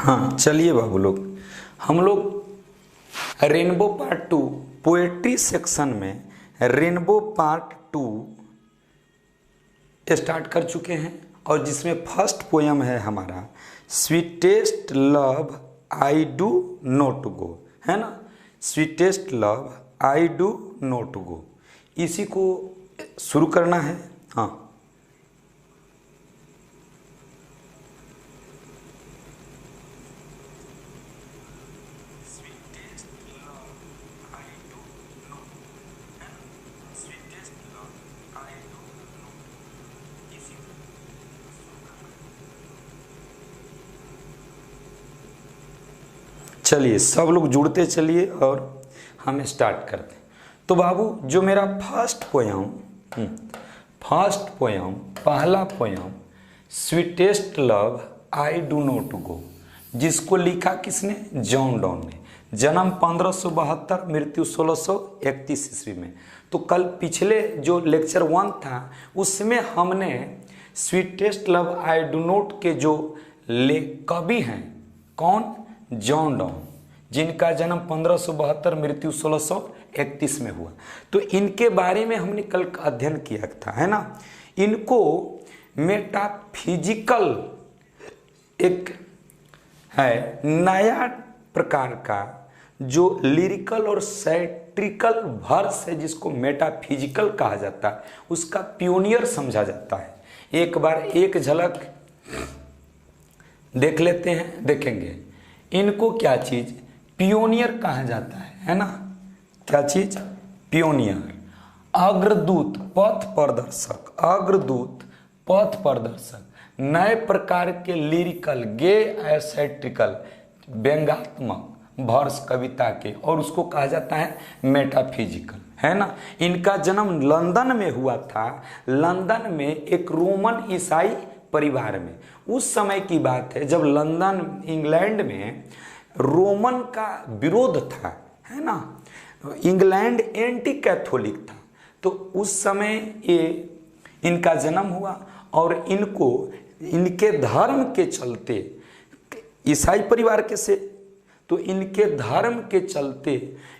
हाँ चलिए बाबू लोग, हम लोग रेनबो पार्ट 2 पोएट्री सेक्शन में रेनबो पार्ट 2 स्टार्ट कर चुके हैं और जिसमें फर्स्ट पोयम है हमारा sweetest love I do not go, है ना। Sweetest love I do not go, इसी को शुरू करना है। हाँ चलिए सब लोग जुड़ते चलिए और हम स्टार्ट करते हैं। तो बाबू जो मेरा फर्स्ट पोयम पहला poem sweetest love I do not go, जिसको लिखा किसने? जॉन डॉन ने। जन्म 1572, मृत्यु 1631 ईस्वी में। तो कल पिछले जो लेक्चर 1 था उसमें हमने sweetest love I do not के जो कवि हैं, कौन? जॉन डॉन, जिनका जन्म 1572 मृत्यु 1631 में हुआ। तो इनके बारे में हमने कल अध्ययन किया था, है ना। इनको मेटाफिजिकल एक है नया प्रकार का जो लिरिकल और सैट्रिकल वर्स है, जिसको मेटाफिजिकल कहा जाता है, उसका पियोनियर समझा जाता है। एक बार एक झलक देख लेते हैं, देखेंगे इनको क्या चीज पियोनियर कहा जाता है ना। क्या चीज? पियोनियर, अग्रदूत, पथ प्रदर्शक, अग्रदूत, पथ प्रदर्शक, नए प्रकार के लिरिकल, गे एसेट्रिकल, व्यंग्यात्मक वर्स कविता के, और उसको कहा जाता है मेटाफिजिकल, है ना। इनका जन्म लंदन में हुआ था, लंदन में एक रोमन ईसाई परिवार में। उस समय की बात है जब लंदन इंग्लैंड में रोमन का विरोध था, है ना। इंग्लैंड एंटी कैथोलिक था। तो उस समय ये इनका जन्म हुआ और इनको इनके धर्म के चलते, ईसाई परिवार के से, तो इनके धर्म के चलते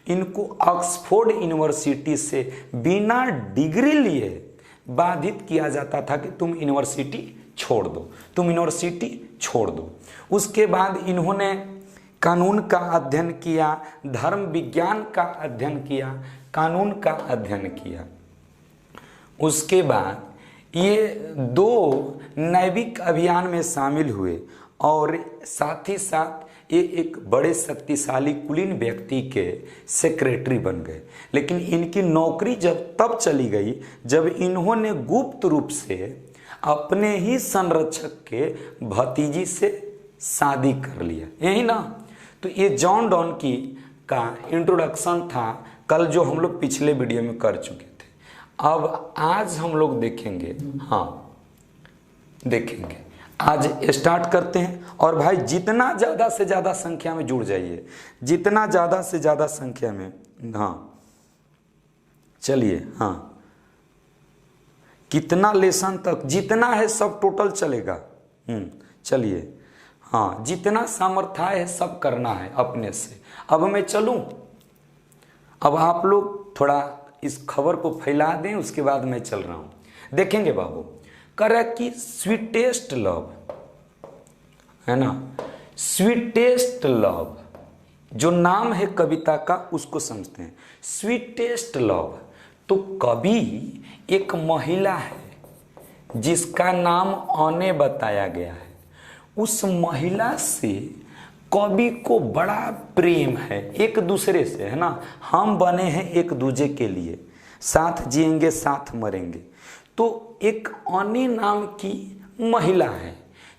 इनको ऑक्सफोर्ड यूनिवर्सिटी से बिना डिग्री लिए बाधित किया जाता था कि तुम यूनिवर्सिटी छोड़ दो, तुम यूनिवर्सिटी छोड़ दो। उसके बाद इन्होंने कानून का अध्ययन किया, धर्म विज्ञान का अध्ययन किया, कानून का अध्ययन किया। उसके बाद ये 2 नैविक अभियान में शामिल हुए और साथ ही साथ ये एक बड़े शक्तिशाली कुलीन व्यक्ति के सेक्रेटरी बन गए। लेकिन इनकी नौकरी जब तब चली गई जब इन्होंने गुप्त रूप से अपने ही संरक्षक के भतीजी से शादी कर लिया, यही ना। तो ये जॉन डॉन की का इंट्रोडक्शन था कल, जो हम लोग पिछले वीडियो में कर चुके थे। अब आज हम लोग देखेंगे, हाँ देखेंगे, आज स्टार्ट करते हैं। और भाई जितना ज़्यादा से ज़्यादा संख्या में जुड़ जाइए, जितना ज़्यादा से ज़्यादा संख्या में। हाँ चलिए, हाँ कितना लेसन तक, जितना है सब टोटल चलेगा। चलिए, हाँ जितना सामर्थ्य है सब करना है अपने से। अब मैं चलूं, अब आप लोग थोड़ा इस खबर को फैला दें, उसके बाद मैं चल रहा हूं। देखेंगे बाबू, करे कि स्वीटेस्ट लव, है ना, स्वीटेस्ट लव जो नाम है कविता का उसको समझते हैं। स्वीटेस्ट लव, तो कवि एक महिला है जिसका नाम अने बताया गया है। उस महिला से कवि को बड़ा प्रेम है, एक दूसरे से, है ना। हम बने हैं एक दूसरे के लिए, साथ जिएंगे साथ मरेंगे। तो एक अने नाम की महिला है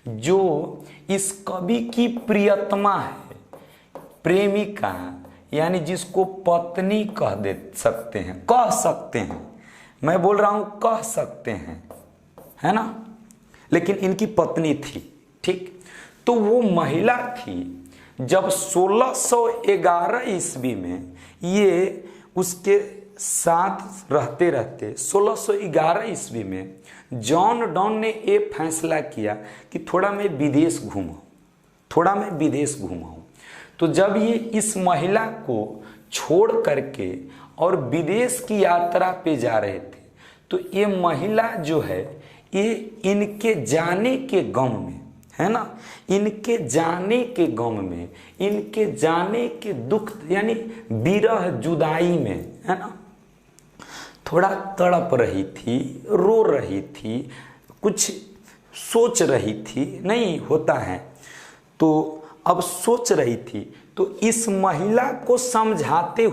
जो इस कवि की प्रियतमा है, प्रेमिका, यानी जिसको पत्नी कह सकते हैं। मैं बोल रहा हूं कह सकते हैं, है ना, लेकिन इनकी पत्नी थी, ठीक। तो वो महिला थी जब 1611 ईस्वी में ये उसके साथ रहते रहते 1611 ईस्वी में जॉन डॉन ने ये फैसला किया कि थोड़ा मैं विदेश घूमूं, थोड़ा मैं विदेश घूमा हूँ। तो जब ये इस महिला को छोड़ करके और विदेश की यात्रा पे जा रहे थे, तो ये महिला जो है ये इनके जाने के गम में, है ना, इनके जाने के गम में, इनके जाने के दुख यानी विरह जुदाई में, है ना, थोड़ा तड़प रही थी, रो रही थी, कुछ सोच रही थी, नहीं होता है तो अब सोच रही थी। तो इस महिला को समझाते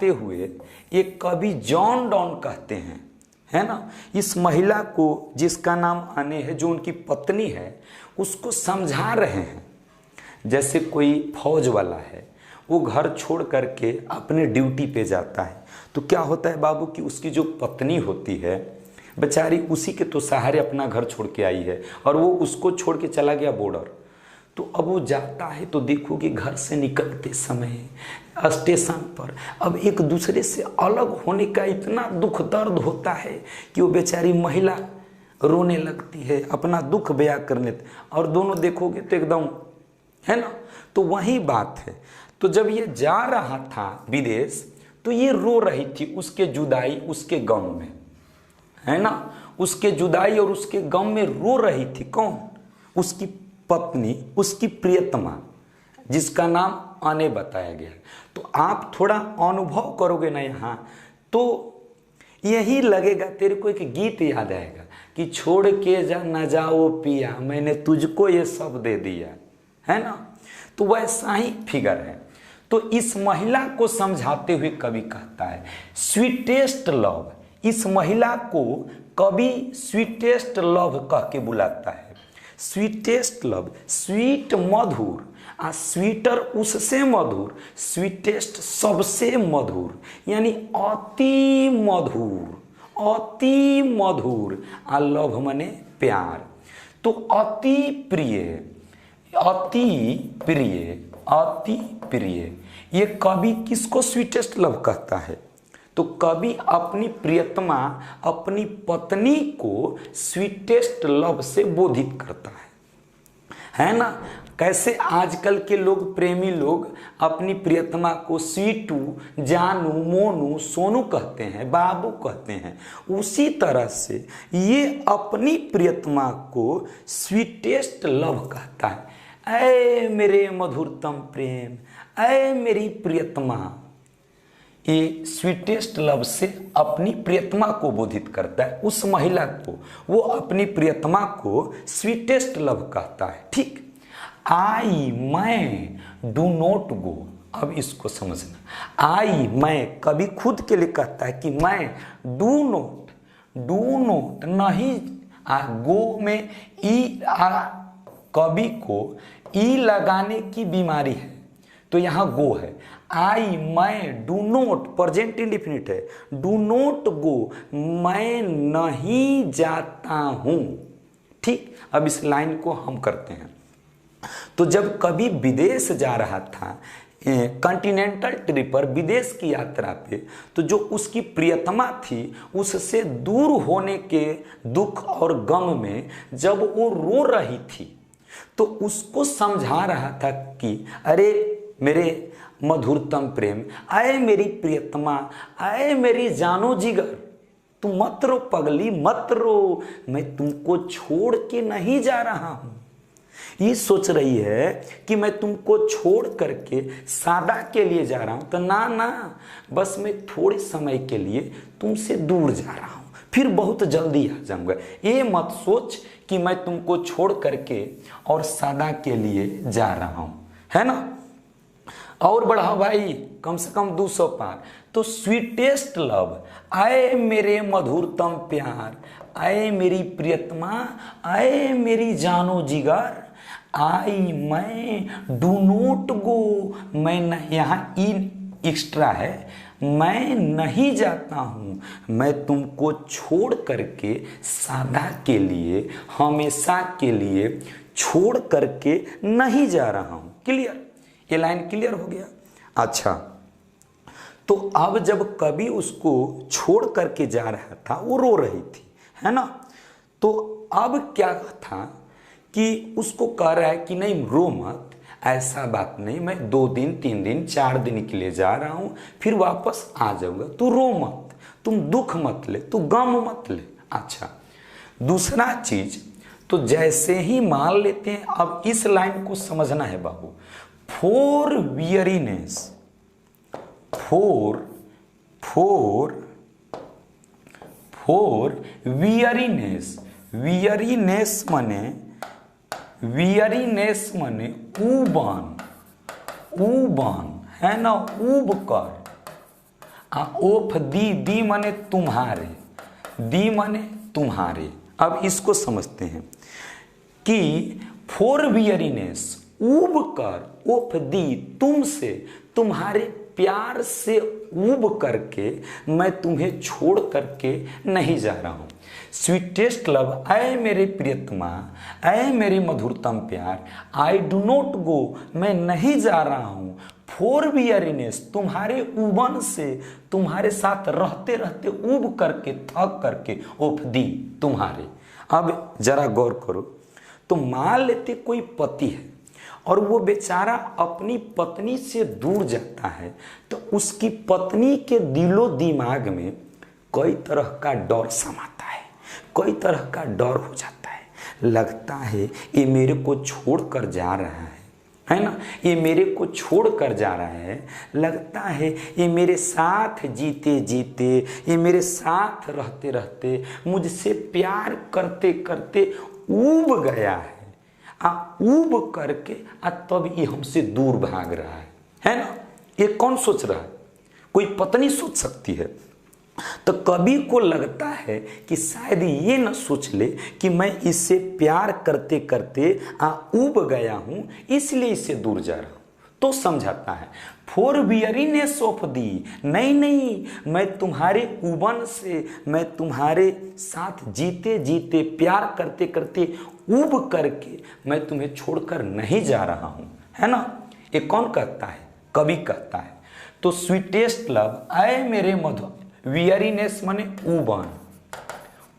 हुए ये कवि जॉन डॉन कहते हैं, है ना, इस महिला को जिसका नाम अने है, जो उनकी पत्नी है, उसको समझा रहे हैं। जैसे कोई फौज वाला है, वो घर छोड़ करके अपने ड्यूटी पे जाता है, तो क्या होता है बाबू कि उसकी जो पत्नी होती है बेचारी, उसी के तो सहारे अपना घर छोड़ के आई है और वो उसको छोड़ के चला गया बॉर्डर। तो अब वो जाता है तो देखो कि घर से निकलते समय स्टेशन पर अब एक दूसरे से अलग होने का इतना दुख दर्द होता है कि वो बेचारी महिला रोने लगती है, अपना दुख बयां करने, और दोनों देखोगे तो एकदम, है ना। तो वही बात है। तो जब ये जा रहा था विदेश तो ये रो रही थी उसके जुदाई, उसके गम में, है ना, उसके जुदाई और उसके गम में रो रही थी। कौन? उसकी पत्नी, उसकी प्रियतमा, जिसका नाम अने बताया गया। तो आप थोड़ा अनुभव करोगे ना यहाँ, तो यही लगेगा, तेरे को एक गीत याद आएगा कि छोड़ के जा न जाओ पिया, मैंने तुझको ये सब दे दिया, है ना। तो वैसा ही फिगर है। तो इस महिला को समझाते हुए कवि कहता है स्वीटेस्ट लव। इस महिला को कवि स्वीटेस्ट लव कह के बुलाता है। स्वीटेस्ट लव, स्वीट मधुर, आ स्वीटर उससे मधुर, स्वीटेस्ट सबसे मधुर, यानी अति मधुर, अति मधुर, आ लव मने प्यार। तो अति प्रिय, अति प्रिय, अति प्रिय, ये कवि किसको स्वीटेस्ट लव कहता है? तो कवि अपनी प्रियतमा, अपनी पत्नी को स्वीटेस्ट लव से बोधित करता है ना। कैसे आजकल के लोग, प्रेमी लोग अपनी प्रियतमा को स्वीटू, जानू, मोनू, सोनू कहते हैं, बाबू कहते हैं, उसी तरह से ये अपनी प्रियतमा को स्वीटेस्ट लव कहता है। ऐ मेरे मधुरतम प्रेम, ऐ मेरी प्रियतमा, ये स्वीटेस्ट लव से अपनी प्रियतमा को बोधित करता है। उस महिला को, वो अपनी प्रियतमा को स्वीटेस्ट लव कहता है। ठीक, आई मैं डू नॉट गो। अब इसको समझना, आई मैं कभी खुद के लिए कहता है कि मैं डू नॉट नहीं, गो में ई, कवि को ई लगाने की बीमारी है तो यहाँ गो है। आई मैं डू नॉट, प्रेजेंट इंडिफिनिट है, डू नॉट गो, मैं नहीं जाता हूं। ठीक, अब इस लाइन को हम करते हैं। तो जब कभी विदेश जा रहा था, कॉन्टिनेंटल ट्रिप पर, विदेश की यात्रा पे, तो जो उसकी प्रियतमा थी उससे दूर होने के दुख और गम में जब वो रो रही थी तो उसको समझा रहा था कि अरे मेरे मधुरतम प्रेम, आए मेरी प्रियतमा, आए मेरी जानो जिगर, तुम मत रो पगली, मत रो, मैं तुमको छोड़ के नहीं जा रहा हूं। ये सोच रही है कि मैं तुमको छोड़ करके सादा के लिए जा रहा हूं, तो ना ना, बस मैं थोड़े समय के लिए तुमसे दूर जा रहा हूं, फिर बहुत जल्दी आ जाऊंगा। ये मत सोच कि मैं तुमको छोड़ करके और सादा के लिए जा रहा हूं, है ना। और बढ़ाओ भाई, कम से कम 200 पार। तो स्वीटेस्ट लव, आए मेरे मधुरतम प्यार, आए मेरी प्रियतमा, आए मेरी जानो जिगर, आई मैं डू नॉट गो, मैं नहीं, यहाँ इन एक्स्ट्रा है, मैं नहीं जाता हूँ, मैं तुमको छोड़ करके सदा के लिए, हमेशा के लिए छोड़ करके नहीं जा रहा हूँ। क्लियर? ये लाइन क्लियर हो गया? अच्छा, तो अब जब कवि उसको छोड़ करके जा रहा था, वो रो रही थी, है ना। तो अब क्या था कि उसको कह रहा है कि नहीं रो मत, ऐसा बात नहीं, मैं 2 दिन 3 दिन 4 दिन के लिए जा रहा हूं, फिर वापस आ जाऊंगा, तू रो मत, तुम दुख मत ले, तू गम मत ले। अच्छा, दूसरा चीज, तो जैसे ही मान लेते हैं, अब इस लाइन को समझना है बाबू, four weariness, four weariness, weariness मने ऊबन है ना, ऊब कर। ओफ दी मने तुम्हारे, दी मने तुम्हारे। अब इसको समझते हैं कि फोर वियरीनेस, ऊब कर, ओफ दी तुमसे, तुम्हारे प्यार से ऊब करके मैं तुम्हें छोड़ करके नहीं जा रहा हूं। स्वीटेस्ट लव, ऐ मेरे प्रियतमा, ऐ मेरे मधुरतम प्यार, आई डू नॉट गो, मैं नहीं जा रहा हूं। फोर वियरीनेस, तुम्हारे उबन से, तुम्हारे साथ रहते रहते ऊब करके, थक करके, ओफ दी तुम्हारे। अब जरा गौर करो, तो मान लेते कोई पति है और वो बेचारा अपनी पत्नी से दूर जाता है, तो उसकी पत्नी के दिलो दिमाग में कई तरह का डर समाता है, कई तरह का डर हो जाता है। लगता है ये मेरे को छोड़ कर जा रहा है ना, ये मेरे को छोड़ कर जा रहा है। लगता है ये मेरे साथ जीते जीते, ये मेरे साथ रहते रहते, मुझसे प्यार करते करते ऊब गया है, ऊब करके तब ये हमसे दूर भाग रहा है ना। ये कौन सोच रहा है? कोई पत्नी सोच सकती है। तो कवि को लगता है कि शायद ये न सोच ले कि मैं इससे प्यार करते करते ऊब गया हूं, इसलिए इससे दूर जा रहा हूं। तो समझाता है फोर वियरीनेस ऑफ दी, नहीं, मैं तुम्हारे उबन से, मैं तुम्हारे साथ जीते जीते, प्यार करते करते ऊब करके मैं तुम्हें छोड़कर नहीं जा रहा हूं, है ना। ये कौन कहता है? कवि कहता है। तो स्वीटेस्ट लव, ऐ मेरे मधु, वियरीनेस माने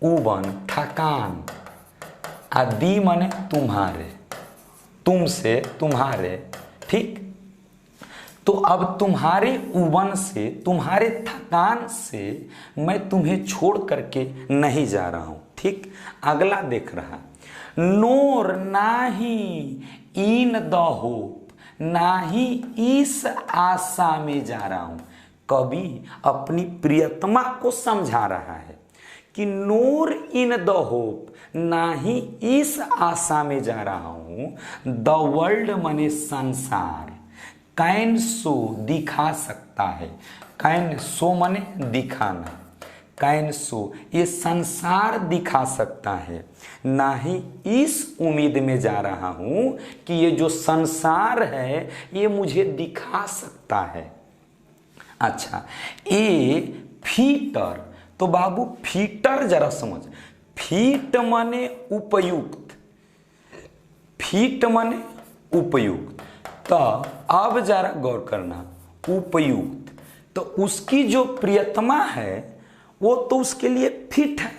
ऊबन थकान, आदि माने तुम्हारे, तुमसे, तुम्हारे, ठीक। तो अब तुम्हारे उबन से, तुम्हारे थकान से मैं तुम्हें छोड़ करके नहीं जा रहा हूं, ठीक। अगला देख रहा, नोर नाही इन द होप, नाही इस आशा में जा रहा हूं। कवि अपनी प्रियतमा को समझा रहा है कि नोर इन द होप, नाही इस आशा में जा रहा हूं। द वर्ल्ड माने संसार, कैन सो दिखा सकता है, कैन सो माने दिखाना, कैन सो ये संसार दिखा सकता है, ना ही इस उम्मीद में जा रहा हूं कि ये जो संसार है ये मुझे दिखा सकता है। अच्छा, ये फीटर, तो बाबू फीटर जरा समझ, फीट माने उपयुक्त, फीट माने उपयुक्त। तो अब जरा गौर करना, उपयुक्त, तो उसकी जो प्रियतमा है वो तो उसके लिए फिट है,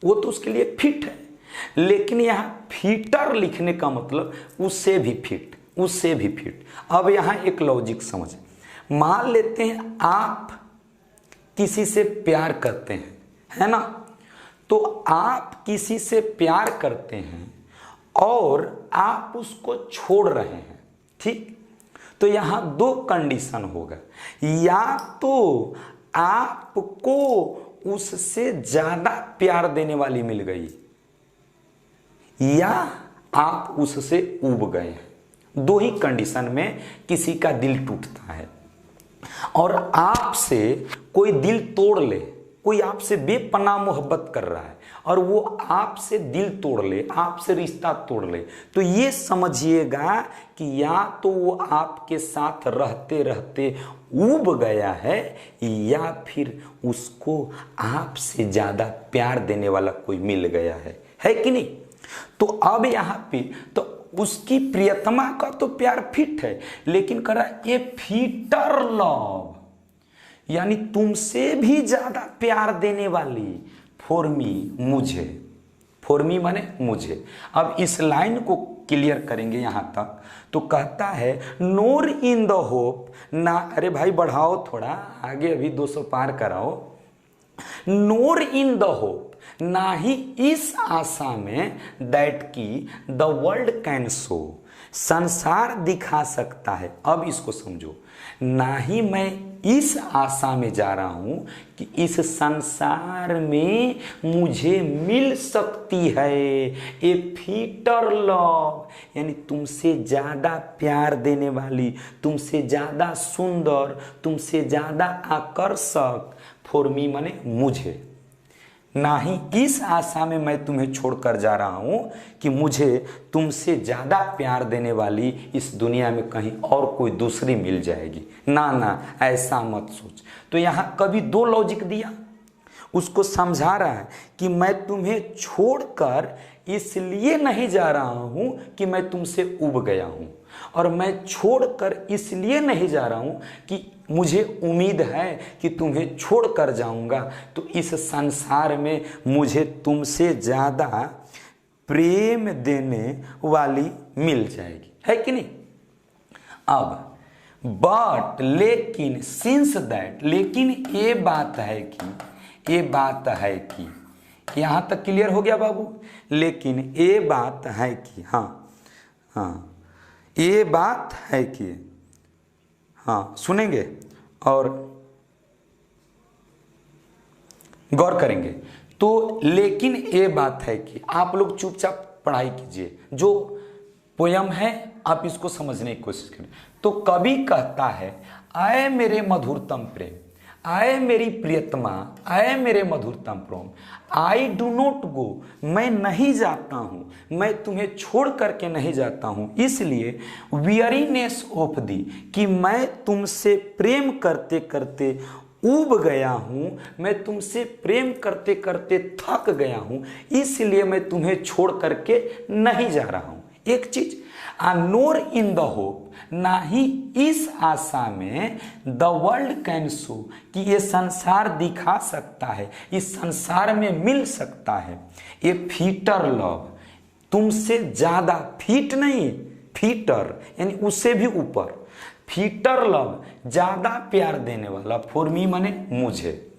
वो तो उसके लिए फिट है। लेकिन यहां फीटर लिखने का मतलब उससे भी फिट, उससे भी फिट। अब यहां एक लॉजिक समझ, मान लेते हैं आप किसी से प्यार करते हैं, है ना। तो आप किसी से प्यार करते हैं और आप उसको छोड़ रहे हैं, ठीक। तो यहां 2 कंडीशन होगा, या तो आपको उससे ज्यादा प्यार देने वाली मिल गई, या आप उससे ऊब गए हैं। 2 ही कंडीशन में किसी का दिल टूटता है। और आपसे कोई दिल तोड़ ले, कोई आपसे बेपनाह मोहब्बत कर रहा है और वो आपसे दिल तोड़ ले, आपसे रिश्ता तोड़ ले, तो ये समझिएगा कि या तो वो आपके साथ रहते रहते ऊब गया है, या फिर उसको आपसे ज्यादा प्यार देने वाला कोई मिल गया है कि नहीं। तो अब यहां पे तो उसकी प्रियतमा का तो प्यार फिट है, लेकिन कह रहा ये फीटर लव, यानी तुमसे भी ज्यादा प्यार देने वाली, फॉर मी, मुझे, फॉर मी माने मुझे। अब इस लाइन को क्लियर करेंगे यहां तक, तो कहता है नोर इन द होप ना, अरे भाई बढ़ाओ थोड़ा आगे, अभी 200 पार कराओ। नोर इन द होप, ना ही इस आशा में, दैट की द वर्ल्ड कैन शो, संसार दिखा सकता है। अब इसको समझो, ना ही मैं इस आशा में जा रहा हूं कि इस संसार में मुझे मिल सकती है ए फीटर लव, यानी तुमसे ज्यादा प्यार देने वाली, तुमसे ज्यादा सुंदर, तुमसे ज्यादा आकर्षक, फॉर मी माने मुझे। ना ही इस आशा में मैं तुम्हें छोड़कर जा रहा हूं कि मुझे तुमसे ज्यादा प्यार देने वाली इस दुनिया में कहीं और कोई दूसरी मिल जाएगी। ना ना, ऐसा मत सोच। तो यहां कभी दो लॉजिक दिया, उसको समझा रहा है कि मैं तुम्हें छोड़कर इसलिए नहीं जा रहा हूं कि मैं तुमसे उब गया हूं, और मैं छोड़कर इसलिए नहीं जा रहा हूं कि मुझे उम्मीद है कि तुम्हें छोड़कर जाऊंगा तो इस संसार में मुझे तुमसे ज्यादा प्रेम देने वाली मिल जाएगी, है कि नहीं। अब बट, लेकिन, सिंस दैट, लेकिन ये बात है कि, यहां तक क्लियर हो गया बाबू। लेकिन ये बात है कि, हाँ ये बात है कि, हाँ सुनेंगे और गौर करेंगे। तो लेकिन ये बात है कि, आप लोग चुपचाप पढ़ाई कीजिए, जो पोयम है आप इसको समझने की कोशिश करें। तो कवि कहता है, आए मेरे मधुरतम प्रेम, आए मेरी प्रियतमा, आए मेरे मधुरतम प्रेम, आई डू नॉट गो, मैं नहीं जाता हूं, मैं तुम्हें छोड़ करके नहीं जाता हूं, इसलिए वियरीनेस ऑफ दी, कि मैं तुमसे प्रेम करते करते उब गया हूं, मैं तुमसे प्रेम करते करते थक गया हूं, इसलिए मैं तुम्हें छोड़ करके नहीं जा रहा हूं। एक चीज, नोर इन द होप, ना ही इस आशा में, द वर्ल्ड कैन शो, कि ये संसार दिखा सकता है, इस संसार में मिल सकता है ये फीटर लव, तुमसे ज्यादा, फीट नहीं फीटर यानी उससे भी ऊपर, फीटर लव, ज्यादा प्यार देने वाला, फॉर मी माने मुझे।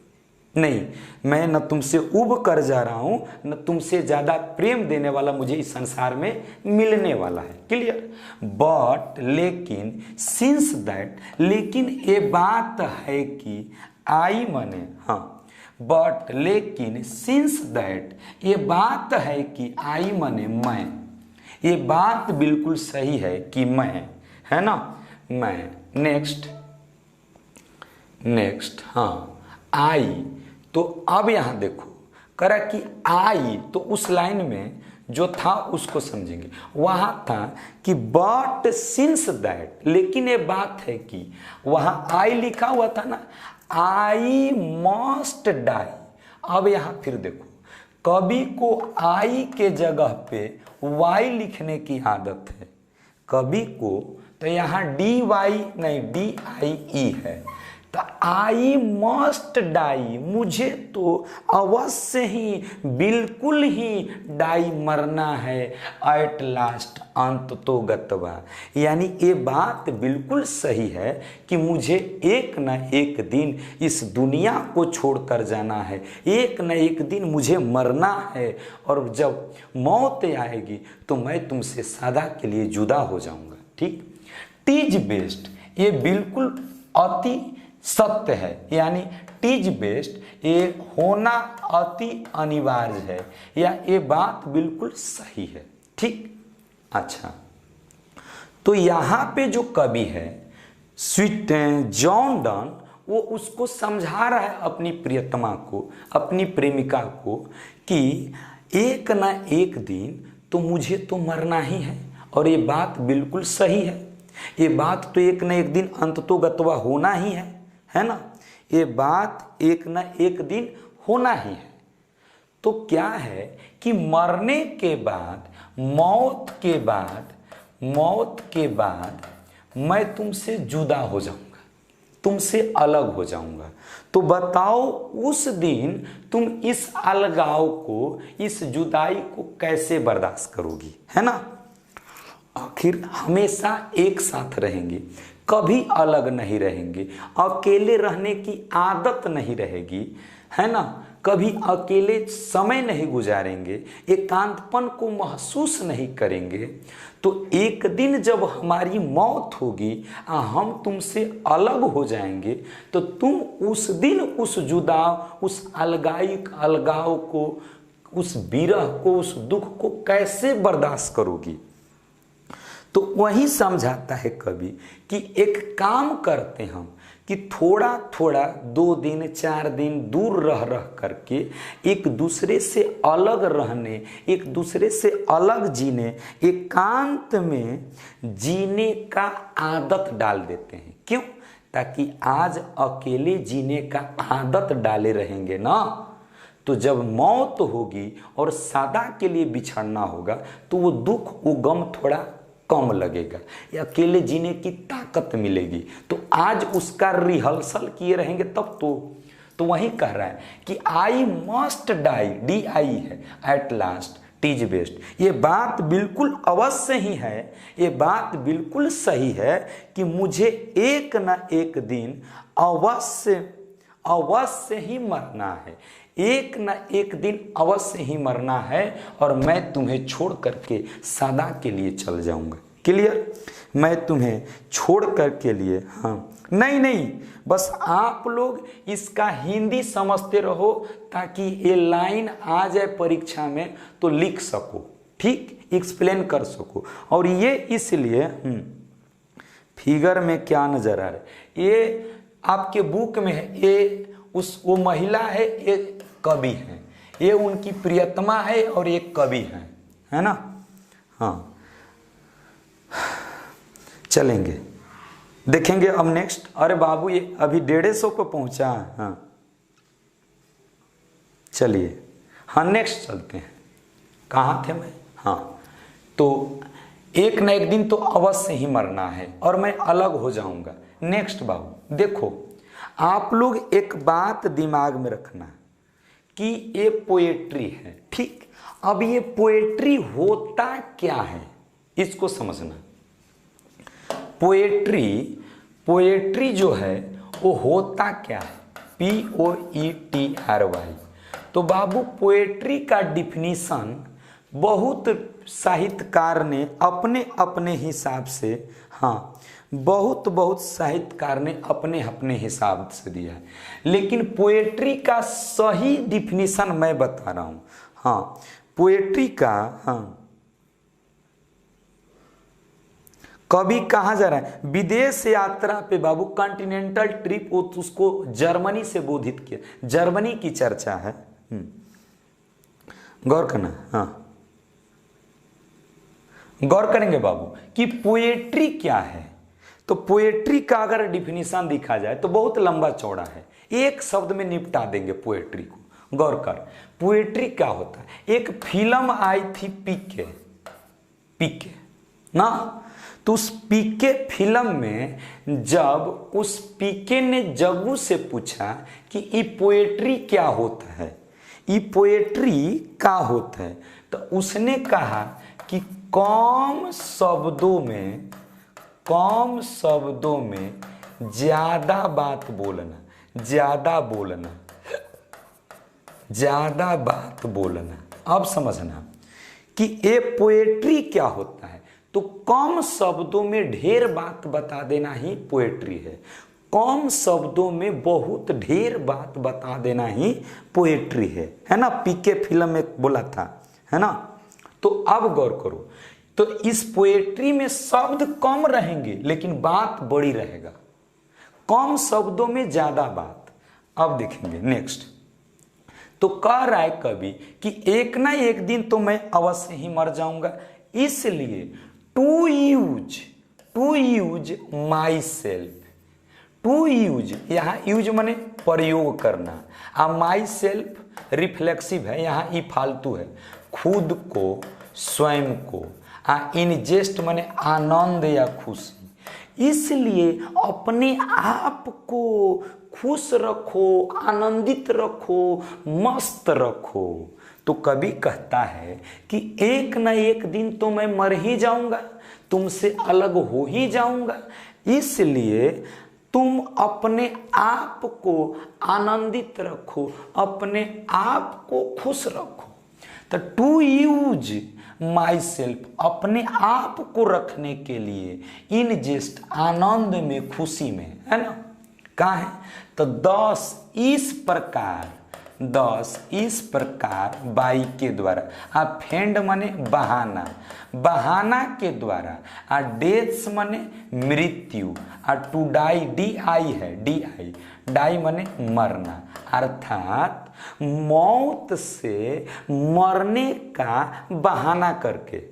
नहीं, मैं न तुमसे उब कर जा रहा हूं, न तुमसे ज्यादा प्रेम देने वाला मुझे इस संसार में मिलने वाला है। क्लियर। बट, लेकिन, सिंस दैट, लेकिन ये बात है कि, आई माने, हाँ, बट, लेकिन, सिंस दैट, ये बात है कि, आई माने मैं, ये बात बिल्कुल सही है कि मैं, है ना, मैं। नेक्स्ट, हाँ, आई। तो अब यहां देखो, करा कि आई, तो उस लाइन में जो था उसको समझेंगे। वहां था कि बट सिंस दैट, लेकिन ये बात है कि, वहां आई लिखा हुआ था ना, आई मस्ट डाई। अब यहां फिर देखो, कवि को आई के जगह पे वाई लिखने की आदत है कवि को, तो यहां डी वाई नहीं, डी आई ई है। तो आई मस्ट डाई, मुझे तो अवश्य ही, बिल्कुल ही डाई, मरना है, एट लास्ट, अंत तो गतवा। यानी ये बात बिल्कुल सही है कि मुझे एक न एक दिन इस दुनिया को छोड़कर जाना है, एक न एक दिन मुझे मरना है, और जब मौत आएगी तो मैं तुमसे सदा के लिए जुदा हो जाऊंगा। ठीक। टीज बेस्ट, ये बिल्कुल अति सत्य है, यानी टीज बेस्ट, ये होना अति अनिवार्य है, या ये बात बिल्कुल सही है। ठीक। अच्छा, तो यहां पे जो कवि है स्वीट जॉन डन, वो उसको समझा रहा है अपनी प्रियतमा को, अपनी प्रेमिका को, कि एक ना एक दिन तो मुझे तो मरना ही है, और ये बात बिल्कुल सही है। ये बात तो एक न एक दिन अंत तो गतवा होना ही है ना। ये बात एक न एक दिन होना ही है। तो क्या है कि मरने के बाद, मौत के बाद मैं तुमसे जुदा हो जाऊंगा। तुमसे अलग हो जाऊंगा। तो बताओ उस दिन तुम इस अलगाव को, इस जुदाई को कैसे बर्दाश्त करोगी, है ना। आखिर हमेशा एक साथ रहेंगे, कभी अलग नहीं रहेंगे, अकेले रहने की आदत नहीं रहेगी, है ना, कभी अकेले समय नहीं गुजारेंगे, एकांतपन को महसूस नहीं करेंगे। तो एक दिन जब हमारी मौत होगी, हम तुमसे अलग हो जाएंगे, तो तुम उस दिन उस जुदाव, उस अलगाव को, उस विरह को, उस दुख को कैसे बर्दाश्त करोगी। तो वही समझाता है कवि कि एक काम करते हम कि थोड़ा थोड़ा 2 दिन 4 दिन दूर रह करके एक दूसरे से अलग रहने, एक दूसरे से अलग जीने, एकांत में जीने का आदत डाल देते हैं। क्यों? ताकि आज अकेले जीने का आदत डाले रहेंगे ना, तो जब मौत होगी और सदा के लिए बिछड़ना होगा तो वो दुख, वो गम थोड़ा कम लगेगा, या अकेले जीने की ताकत मिलेगी। तो आज उसका रिहर्सल किए रहेंगे तब तो वही कह रहा है कि आई मस्ट डाई, DI है, एट लास्ट टीज बेस्ट। ये बात बिल्कुल अवश्य ही है, ये बात बिल्कुल सही है कि मुझे एक न एक दिन अवश्य ही मरना है, एक न एक दिन अवश्य ही मरना है, और मैं तुम्हें छोड़ करके सदा के लिए चल जाऊंगा। क्लियर? मैं तुम्हें छोड़ कर के लिए, हाँ, नहीं, बस आप लोग इसका हिंदी समझते रहो ताकि ये लाइन आ जाए परीक्षा में तो लिख सको, ठीक, एक्सप्लेन कर सको। और ये इसलिए फिगर में क्या नजर आ रहा है, ये आपके बुक में है, ये वो महिला है, ये कवि है, ये उनकी प्रियतमा है और ये कवि है ना। हाँ, चलेंगे, देखेंगे अब नेक्स्ट। अरे बाबू ये अभी 150 पे पहुंचा है। हाँ चलिए, हाँ नेक्स्ट चलते हैं। कहाँ थे मैं? हाँ, तो एक न एक दिन तो अवश्य ही मरना है और मैं अलग हो जाऊंगा। नेक्स्ट बाबू देखो, आप लोग एक बात दिमाग में रखना कि ये पोएट्री है, ठीक। अब ये पोएट्री होता क्या है इसको समझना। पोएट्री जो है वो होता क्या है, POETRY। तो बाबू पोएट्री का डिफिनीशन बहुत साहित्यकार ने अपने अपने हिसाब से, हाँ, बहुत साहित्यकार ने अपने अपने हिसाब से दिया है, लेकिन पोएट्री का सही डिफिनीशन मैं बता रहा हूं। हाँ, पोएट्री का, हाँ, कभी कहाँ जा रहा है, विदेश यात्रा पे बाबू, कॉन्टिनेंटल ट्रिप, उसको जर्मनी से बोधित किया, जर्मनी की चर्चा है। गौर करना, हाँ, गौर करेंगे बाबू कि पोएट्री क्या है। तो पोएट्री का अगर डिफिनीशन दिखा जाए तो बहुत लंबा चौड़ा है, एक शब्द में निपटा देंगे पोएट्री को। गौर कर, पोएट्री क्या होता है। एक फिल्म आई थी पीके ना, तो उस पीके फिल्म में जब उस पीके ने जग्गू से पूछा कि ये पोएट्री क्या होता है, ये पोएट्री क्या होता है, तो उसने कहा कि कम शब्दों में ज्यादा बात बोलना। अब समझना कि ये पोएट्री क्या होता है। तो कम शब्दों में ढेर बात बता देना ही पोएट्री है, कम शब्दों में बहुत ढेर बात बता देना ही पोएट्री है ना। पीके फिल्म में बोला था, है ना। तो अब गौर करो, तो इस पोएट्री में शब्द कम रहेंगे लेकिन बात बड़ी रहेगा, कम शब्दों में ज्यादा बात। अब देखेंगे नेक्स्ट। तो कह रहा है कवि कि एक ना एक दिन तो मैं अवश्य ही मर जाऊंगा, इसलिए to use myself. To use, यहाँ यूज माने प्रयोग करना, माई सेल्फ रिफ्लेक्सिव है, यहाँ ई फालतू है, खुद को, स्वयं को। इनजेस्ट माने आनंद या खुशी, इसलिए अपने आप को खुश रखो, आनंदित रखो, मस्त रखो। तो कवि कहता है कि एक न एक दिन तो मैं मर ही जाऊंगा, तुमसे अलग हो ही जाऊंगा, इसलिए तुम अपने आप को आनंदित रखो, अपने आप को खुश रखो। तो टू यूज माई सेल्फ, अपने आप को रखने के लिए, इन जेस्ट, आनंद में, खुशी में, है ना। कहा है तो 10 इस प्रकार, 10 इस प्रकार बाई के द्वारा, आ फेंड मने बहाना, बहाना के द्वारा, आ डेथ्स मने मृत्यु, आ टू डाई, डी आई है, डी आई, डाई मने मरना, अर्थात मौत से मरने का बहाना करके।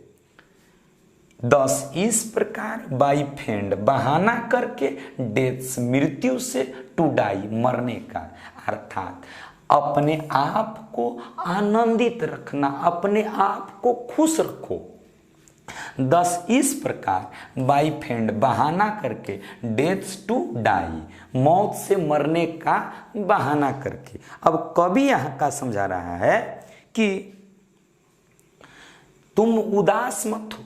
10 इस प्रकार बाई फेंड, बहाना करके, डेथ्स मृत्यु से, टू डाई मरने का, अर्थात अपने आप को आनंदित रखना, अपने आप को खुश रखो। 10 इस प्रकार बाई फेंड, बहाना करके, डेथ्स टू डाई, मौत से मरने का बहाना करके। अब कवि यहां का समझा रहा है कि तुम उदास मत हो,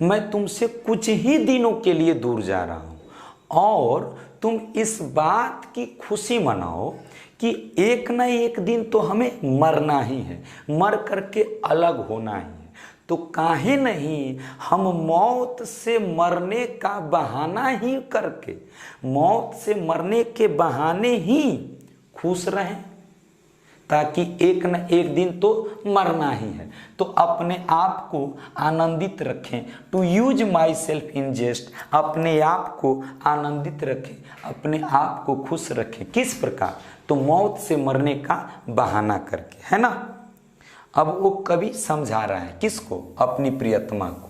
मैं तुमसे कुछ ही दिनों के लिए दूर जा रहा हूं और तुम इस बात की खुशी मनाओ कि एक न एक दिन तो हमें मरना ही है, मर करके अलग होना ही है। तो काहे नहीं हम मौत से मरने का बहाना ही करके, मौत से मरने के बहाने ही खुश रहें, ताकि एक न एक दिन तो मरना ही है। तो अपने आप को आनंदित रखें, to use myself in jest, अपने आप को आनंदित रखें, अपने आप को खुश रखें। किस प्रकार? तो मौत से मरने का बहाना करके, है ना। अब वो कवि समझा रहा है किसको? अपनी प्रियतमा को,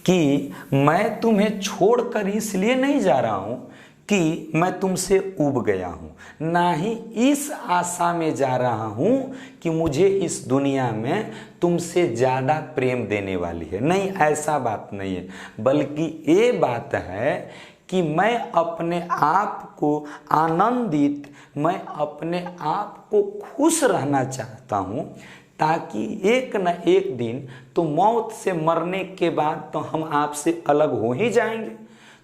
कि मैं तुम्हें छोड़कर इसलिए नहीं जा रहा हूं कि मैं तुमसे उब गया हूं, ना ही इस आशा में जा रहा हूं कि मुझे इस दुनिया में तुमसे ज्यादा प्रेम देने वाली है। नहीं, ऐसा बात नहीं है, बल्कि ये बात है कि मैं अपने आप को आनंदित, मैं अपने आप को खुश रहना चाहता हूं, ताकि एक न एक दिन तो मौत से मरने के बाद तो हम आपसे अलग हो ही जाएंगे।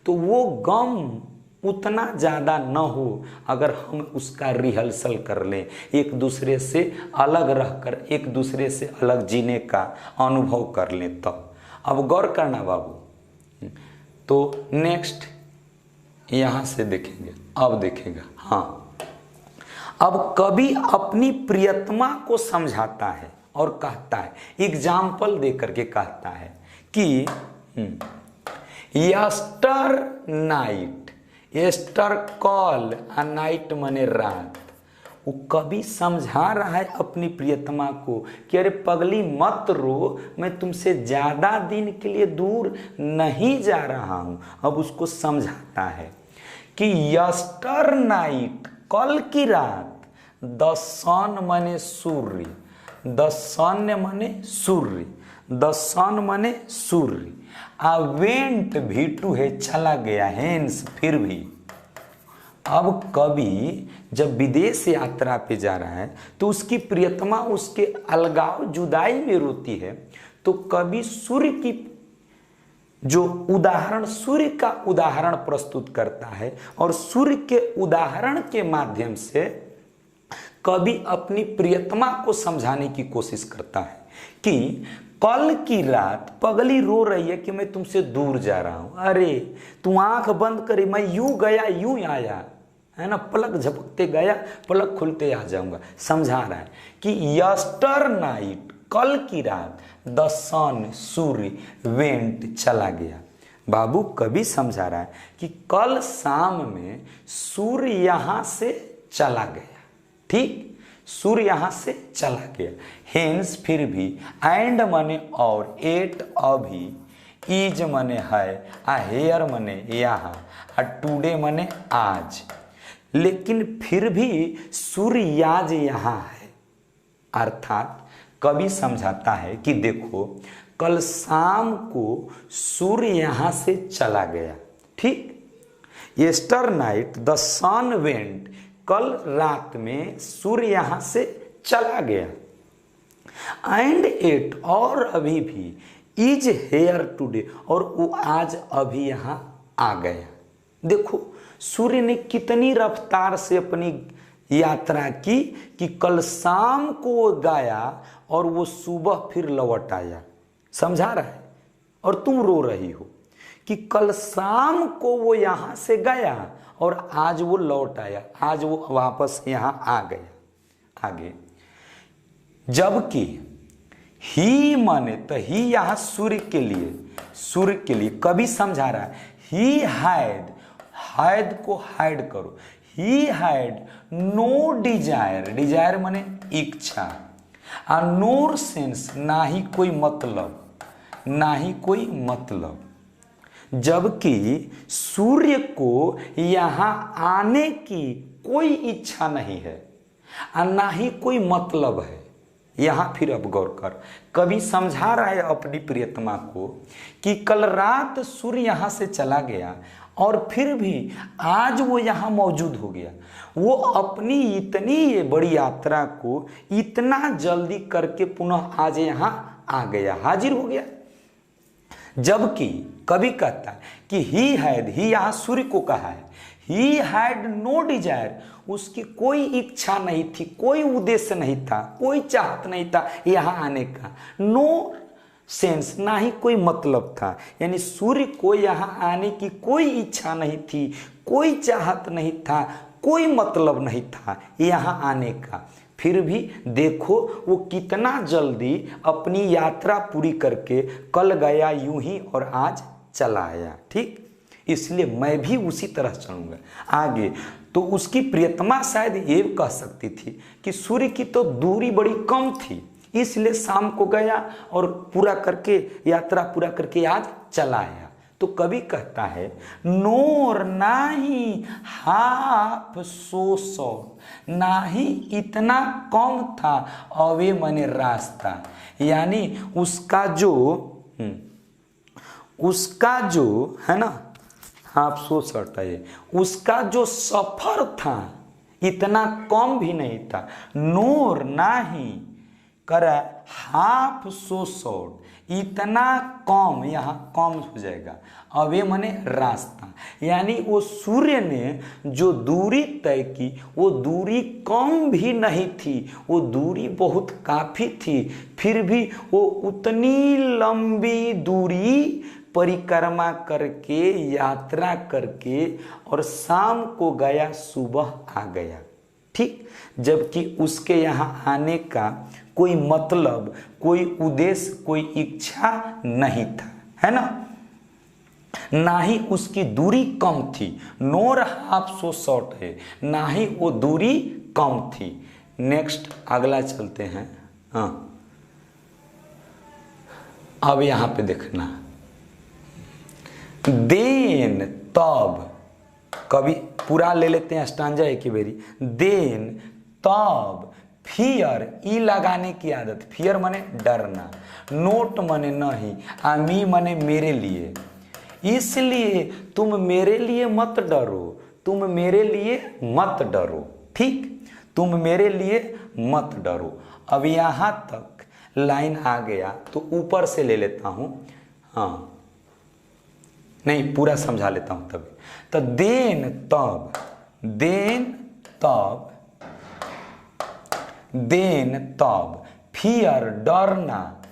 तो वो गम उतना ज़्यादा न हो अगर हम उसका रिहर्सल कर लें, एक दूसरे से अलग रहकर एक दूसरे से अलग जीने का अनुभव कर लें। तो अब गौर करना बाबू, तो नेक्स्ट यहाँ से देखेंगे, अब देखेगा। हाँ, अब कवि अपनी प्रियतमा को समझाता है और कहता है, एग्जाम्पल दे करके कहता है कि यस्टर नाइट, यस्टर कॉल, आ नाइट मने रात। वो कवि समझा रहा है अपनी प्रियतमा को कि अरे पगली मत रो, मैं तुमसे ज्यादा दिन के लिए दूर नहीं जा रहा हूं। अब उसको समझाता है कि यस्टर नाइट, कल की रात, द सन मने सूर्य, द सन मने सूर्य, द सन मने सूर्य, आ वेंट भी टू है, चला गया, हेंस फिर भी। अब कवि जब विदेश यात्रा पे जा रहा है तो उसकी प्रियतमा उसके अलगाव जुदाई में रोती है, तो कवि सूर्य की जो उदाहरण, सूर्य का उदाहरण प्रस्तुत करता है और सूर्य के उदाहरण के माध्यम से कवि अपनी प्रियतमा को समझाने की कोशिश करता है कि कल की रात पगली रो रही है कि मैं तुमसे दूर जा रहा हूं। अरे तू आंख बंद करी, मैं यूं गया यूं आया, है ना, पलक झपकते गया पलक खुलते आ जाऊंगा। समझा रहा है कि यस्टर नाइट, कल की रात, द सन सूर्य, वेंट चला गया। बाबू कवि समझा रहा है कि कल शाम में सूर्य यहां से चला गया, ठीक, सूर्य यहां से चला गया। हेंस फिर भी, एंड मने और, एट अभी, इज मने है, आ हेयर मने यहाँ, आ टुडे मने आज, लेकिन फिर भी सूर्य आज यहाँ है। अर्थात कवि समझाता है कि देखो कल शाम को सूर्य यहां से चला गया। ठीक, yesternight the sun went, कल रात में सूर्य यहां से चला गया। एंड इट, और अभी भी, इज हेयर टुडे, और वो आज अभी यहां आ गया। देखो सूर्य ने कितनी रफ्तार से अपनी यात्रा की कि कल शाम को वो गया और वो सुबह फिर लौट आया। समझा रहा है? और तुम रो रही हो कि कल शाम को वो यहां से गया और आज वो लौट आया, आज वो वापस यहां आ गया। आगे, जबकि ही माने तो ही यहां सूर्य के लिए कभी समझा रहा है। ही हैड को हाइड करो। He had no desire, desire माने इच्छा, और नो सेंस, ना ही कोई मतलब, जबकि सूर्य को यहां आने की कोई इच्छा नहीं है और ना ही कोई मतलब है। यहां फिर अब गौर कर, कवि समझा रहा है अपनी प्रियतमा को कि कल रात सूर्य यहां से चला गया और फिर भी आज वो यहां मौजूद हो गया। वो अपनी इतनी ये बड़ी यात्रा को इतना जल्दी करके पुनः आज यहां आ गया, हाजिर हो गया। जबकि कवि कहता है कि ही यहां सूर्य को कहा है, ही हैड नो डिजायर, उसकी कोई इच्छा नहीं थी, कोई उद्देश्य नहीं था, कोई चाहत नहीं था यहां आने का। नो सेंस, ना ही कोई मतलब था, यानी सूर्य को यहां आने की कोई इच्छा नहीं थी, कोई चाहत नहीं था, कोई मतलब नहीं था यहां आने का। फिर भी देखो वो कितना जल्दी अपनी यात्रा पूरी करके कल गया यूं ही और आज चला आया। ठीक, इसलिए मैं भी उसी तरह चलूंगा आगे। तो उसकी प्रियतमा शायद ये कह सकती थी कि सूर्य की तो दूरी बड़ी कम थी, इसलिए शाम को गया और पूरा करके यात्रा पूरा करके आज चला आया। तो कवि कहता है नोर, ना ही हाफ सो शॉर्ट, ना ही इतना कम था, अवे मने रास्ता, यानी उसका जो है ना, हाफ सो शॉर्ट है, उसका जो सफर था इतना कम भी नहीं था। नोर, ना ही करा हाफ सो शॉर्ट, इतना कम, यहाँ कम हो जाएगा, अवे मने रास्ता, यानी वो सूर्य ने जो दूरी तय की वो दूरी कम भी नहीं थी, वो दूरी बहुत काफी थी। फिर भी वो उतनी लंबी दूरी परिक्रमा करके, यात्रा करके और शाम को गया, सुबह आ गया। ठीक, जबकि उसके यहाँ आने का कोई मतलब, कोई उद्देश्य, कोई इच्छा नहीं था, है ना। ना ही उसकी दूरी कम थी, नोर हाफ सो शॉर्ट है, ना ही वो दूरी कम थी। नेक्स्ट अगला चलते हैं। हाँ, अब यहां पे देखना, देन तब, कभी पूरा ले लेते हैं स्टांजा एक ही बेरी। देन तब, फियर, ई लगाने की आदत, फियर माने डरना, नोट माने नहीं, आमी माने मेरे लिए, इसलिए तुम मेरे लिए मत डरो, तुम मेरे लिए मत डरो। ठीक, तुम मेरे लिए मत डरो। अब यहां तक लाइन आ गया तो ऊपर से ले लेता हूं, हाँ नहीं पूरा समझा लेता हूं तभी। तो देन तब, देन तब, देन तब, फियर डरना,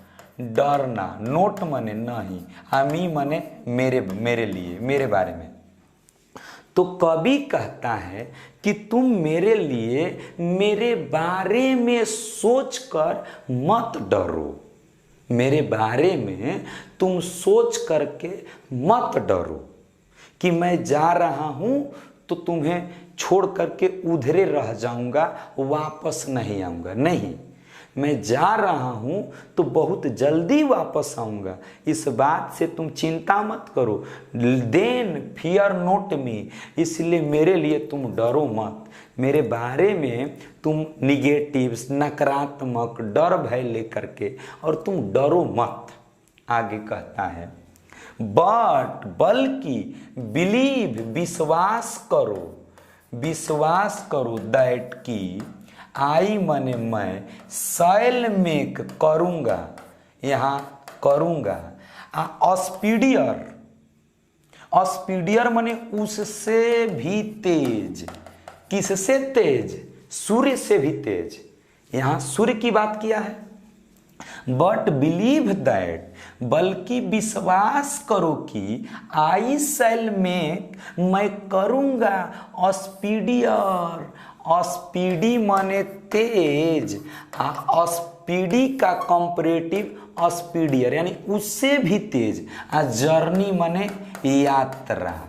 डरना, नोट मने नहीं, आमी मने मेरे लिए, मेरे बारे में। तो कवि कहता है कि तुम मेरे लिए, मेरे बारे में सोचकर मत डरो, मेरे बारे में तुम सोच करके मत डरो कि मैं जा रहा हूं तो तुम्हें छोड़ करके उधरे रह जाऊंगा, वापस नहीं आऊंगा। नहीं, मैं जा रहा हूं तो बहुत जल्दी वापस आऊंगा, इस बात से तुम चिंता मत करो। देन फियर नोट मी, इसलिए मेरे लिए तुम डरो मत, मेरे बारे में तुम निगेटिव, नकारात्मक डर भय लेकर के, और तुम डरो मत। आगे कहता है बट बल्कि बिलीव विश्वास करो दैट की आई मने मैं शैल मेक करूँगा, यहाँ करूँगा स्पीडियर मने उससे भी तेज, किससे तेज, सूर्य से भी तेज, यहाँ सूर्य की बात किया है। बट बिलीव दैट बल्कि विश्वास करो कि आई शैल मेक मैं करूँगा स्पीडी माने तेज, स्पीडी का कंपैरेटिव स्पीडियर यानी उससे भी तेज, जर्नी माने यात्रा।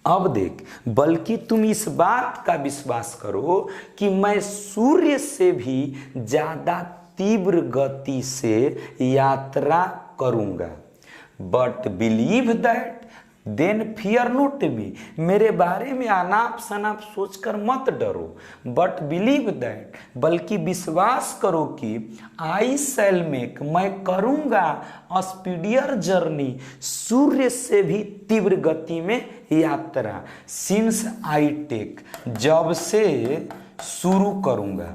अब देख बल्कि तुम इस बात का विश्वास करो कि मैं सूर्य से भी ज्यादा तीव्र गति से यात्रा करूंगा। But believe that then fear not me, मेरे बारे में अनाप शनाप सोचकर मत डरो। बट बिलीव दैट बल्कि विश्वास करो कि आई शैल मेक मैं करूंगा स्पीडियर जर्नी, सूर्य से भी तीव्र गति में यात्रा। सिंस आई टेक जब से शुरू करूंगा,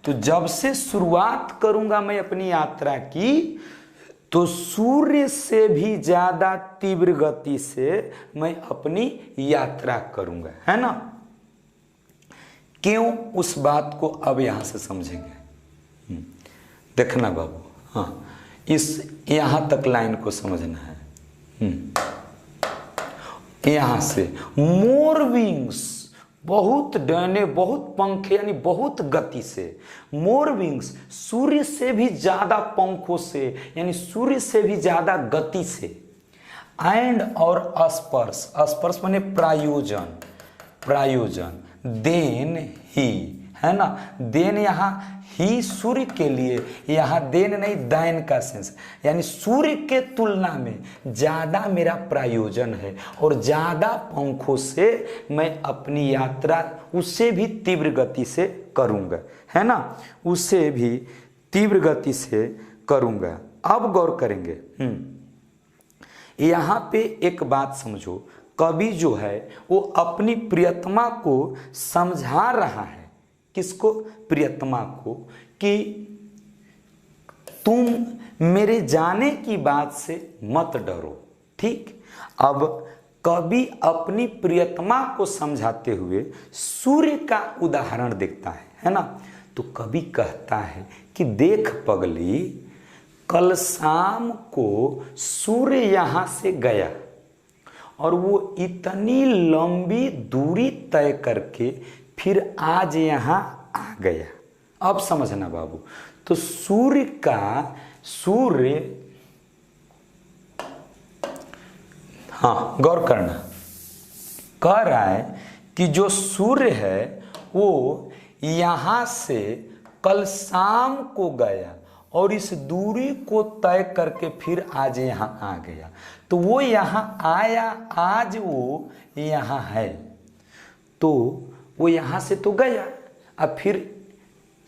तो जब से शुरुआत करूंगा मैं अपनी यात्रा की, तो सूर्य से भी ज्यादा तीव्र गति से मैं अपनी यात्रा करूंगा, है ना। क्यों, उस बात को अब यहां से समझेंगे। देखना बाबू, हाँ इस यहां तक लाइन को समझना है। यहां से मोर विंग्स, बहुत डैने, बहुत पंखे यानी बहुत गति से, मोर विंग्स सूर्य से भी ज्यादा पंखों से यानी सूर्य से भी ज्यादा गति से, एंड और स्पर्श माने प्रायोजन, देन ही, है ना। देन यहाँ ही सूर्य के लिए, यहाँ देन नहीं दैन का सेंस, यानी सूर्य के तुलना में ज्यादा मेरा प्रायोजन है और ज्यादा पंखों से मैं अपनी यात्रा उससे भी तीव्र गति से करूंगा, है ना, उससे भी तीव्र गति से करूंगा। अब गौर करेंगे, यहाँ पे एक बात समझो, कवि जो है वो अपनी प्रियतमा को समझा रहा है। किसको, प्रियतमा को, कि तुम मेरे जाने की बात से मत डरो, ठीक। अब कवि अपनी प्रियतमा को समझाते हुए सूर्य का उदाहरण देखता है ना। तो कवि कहता है कि देख पगली, कल शाम को सूर्य यहां से गया और वो इतनी लंबी दूरी तय करके फिर आज यहां आ गया। अब समझना बाबू, तो सूर्य, हाँ गौर करना, कह रहा है कि जो सूर्य है वो यहां से कल शाम को गया और इस दूरी को तय करके फिर आज यहां आ गया। तो वो यहां आया, आज वो यहां है, तो वो यहां से तो गया, अब फिर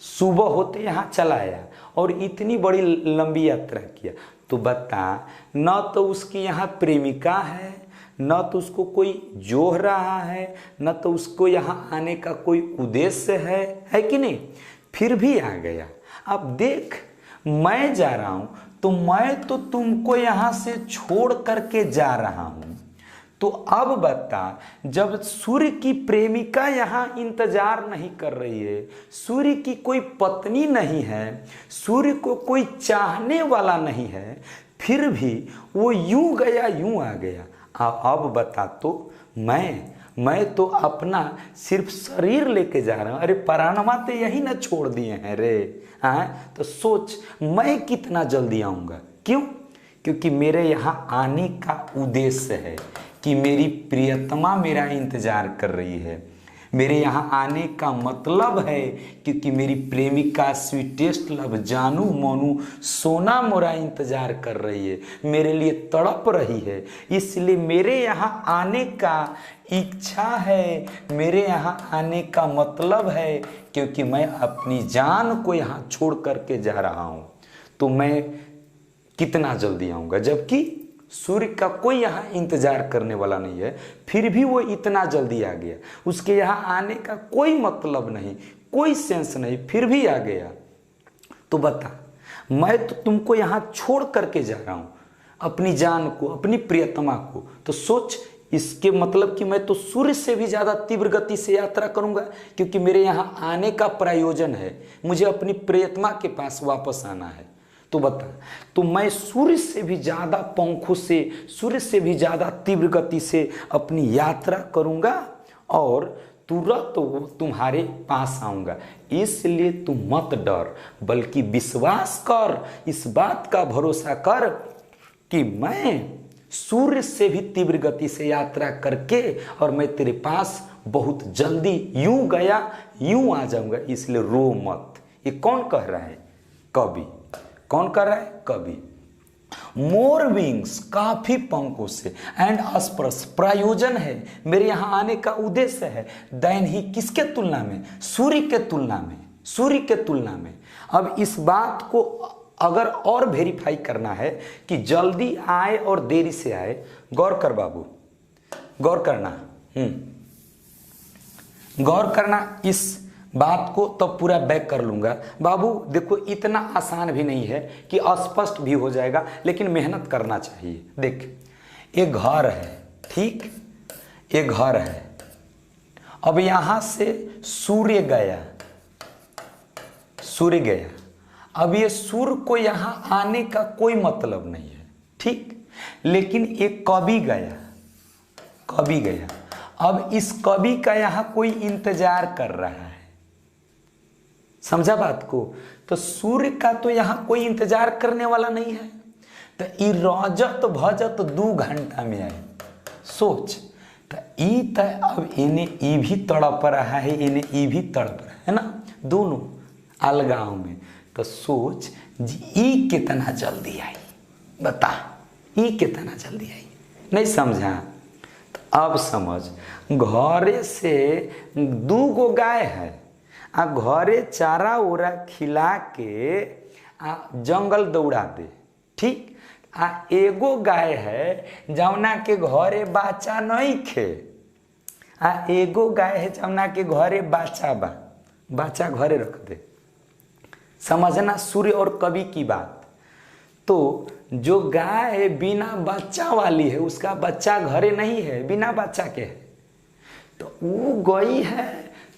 सुबह होते यहाँ चला आया और इतनी बड़ी लंबी यात्रा किया। तो बता, न तो उसकी यहाँ प्रेमिका है, न तो उसको कोई जोह रहा है, न तो उसको यहाँ आने का कोई उद्देश्य है कि नहीं, फिर भी आ गया। अब देख, मैं जा रहा हूं तो मैं तो तुमको यहाँ से छोड़ करके जा रहा हूं। तो अब बता, जब सूर्य की प्रेमिका यहाँ इंतजार नहीं कर रही है, सूर्य की कोई पत्नी नहीं है, सूर्य को कोई चाहने वाला नहीं है, फिर भी वो यूं गया यूं आ गया। अब बता, तो मैं तो अपना सिर्फ शरीर लेके जा रहा हूं। अरे प्राणवा तो यही ना छोड़ दिए हैं रे, हाँ। तो सोच, मैं कितना जल्दी आऊंगा। क्यों? क्योंकि मेरे यहाँ आने का उद्देश्य है कि मेरी प्रियतमा मेरा इंतजार कर रही है, मेरे यहाँ आने का मतलब है क्योंकि मेरी प्रेमिका स्वीटेस्ट लव जानू मोनू सोना मोरा इंतजार कर रही है, मेरे लिए तड़प रही है, इसलिए मेरे यहाँ आने का इच्छा है, मेरे यहाँ आने का मतलब है क्योंकि मैं अपनी जान को यहाँ छोड़ करके जा रहा हूँ। तो मैं कितना जल्दी आऊँगा, जबकि सूर्य का कोई यहाँ इंतजार करने वाला नहीं है, फिर भी वो इतना जल्दी आ गया। उसके यहाँ आने का कोई मतलब नहीं, कोई सेंस नहीं, फिर भी आ गया। तो बता, मैं तो तुमको यहाँ छोड़ करके जा रहा हूँ, अपनी जान को, अपनी प्रियतमा को। तो सोच, इसके मतलब कि मैं तो सूर्य से भी ज़्यादा तीव्र गति से यात्रा करूँगा, क्योंकि मेरे यहाँ आने का प्रयोजन है, मुझे अपनी प्रियतमा के पास वापस आना है। तो बता, तो मैं सूर्य से भी ज़्यादा पंखों से, सूर्य से भी ज़्यादा तीव्र गति से अपनी यात्रा करूँगा और तुरंत वो तुम्हारे पास आऊँगा। इसलिए तुम मत डर, बल्कि विश्वास कर, इस बात का भरोसा कर कि मैं सूर्य से भी तीव्र गति से यात्रा करके और मैं तेरे पास बहुत जल्दी यूं गया यूं आ जाऊँगा, इसलिए रो मत। ये कौन कह रहा है? कवि। कौन कर रहा है? कवि। मोर विंग्स, काफी पंखों से, एंड अस्पर्श, प्रयोजन है, मेरे यहां आने का उद्देश्य है, दैन ही, किसके तुलना में? सूर्य के तुलना में, सूर्य के तुलना में। अब इस बात को अगर और वेरीफाई करना है कि जल्दी आए और देरी से आए, गौर कर बाबू, गौर करना, गौर करना इस बात को, तब पूरा बैक कर लूंगा। बाबू देखो, इतना आसान भी नहीं है कि अस्पष्ट भी हो जाएगा, लेकिन मेहनत करना चाहिए। देख, एक घर है, ठीक, एक घर है। अब यहां से सूर्य गया, सूर्य गया। अब ये सूर्य को यहां आने का कोई मतलब नहीं है, ठीक, लेकिन एक कवि गया, कवि गया। अब इस कवि का यहां कोई इंतजार कर रहा है, समझा बात को? तो सूर्य का तो यहां कोई इंतजार करने वाला नहीं है, तो ई रजत भजत 2 घंटा में आए। सोच, तो ई तो अब इन्हें ई भी तड़प रहा है, इन्हें ई भी तड़प रहा है ना, दोनों अलगाव में। तो सोच जी, ई कितना जल्दी आई, बता, ई कितना जल्दी आई। नहीं समझा? तो अब समझ, घरे से 2 गो गाय है, आ घरे चारा उरा खिला के आ जंगल दौड़ा दे, ठीक। आ एगो गाय है जौना के घरे बच्चा नहीं खे, आ एगो गाय है जौना के घरे बच्चा बा, बच्चा घरे रख दे। समझना सूर्य और कवि की बात। तो जो गाय बिना बच्चा वाली है, उसका बच्चा घरे नहीं है, बिना बच्चा के है, तो वो गई है,